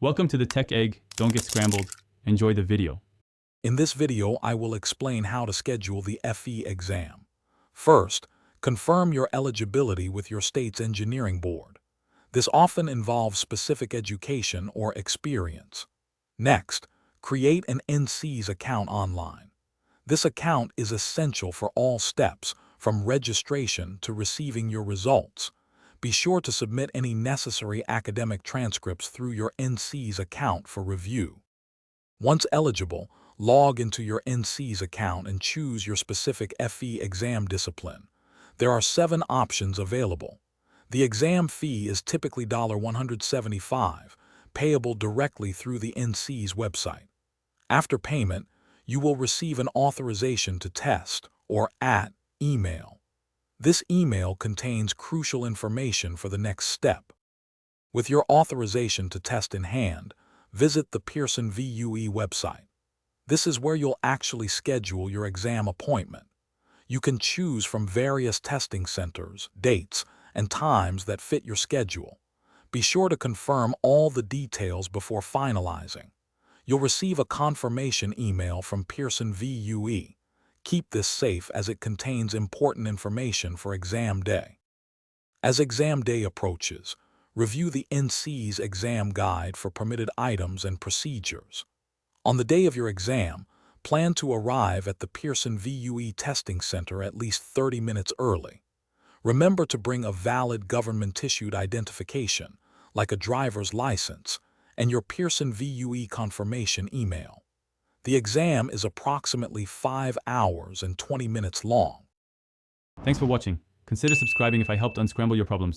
Welcome to the Tech Egg. Don't get scrambled. Enjoy the video. In this video, I will explain how to schedule the FE exam. First, confirm your eligibility with your state's engineering board. This often involves specific education or experience. Next, create an NCEES account online. This account is essential for all steps, from registration to receiving your results. Be sure to submit any necessary academic transcripts through your NCEES account for review. Once eligible, log into your NCEES account and choose your specific FE exam discipline. There are 7 options available. The exam fee is typically $175, payable directly through the NCEES website. After payment, you will receive an authorization to test, or AT, email. This email contains crucial information for the next step. With your authorization to test in hand, visit the Pearson VUE website. This is where you'll actually schedule your exam appointment. You can choose from various testing centers, dates, and times that fit your schedule. Be sure to confirm all the details before finalizing. You'll receive a confirmation email from Pearson VUE. Keep this safe as it contains important information for exam day. As exam day approaches, review the NCEES exam guide for permitted items and procedures. On the day of your exam, plan to arrive at the Pearson VUE testing center at least 30 minutes early. Remember to bring a valid government-issued identification, like a driver's license, and your Pearson VUE confirmation email. The exam is approximately 5 hours and 20 minutes long. Thanks for watching. Consider subscribing if I helped unscramble your problems.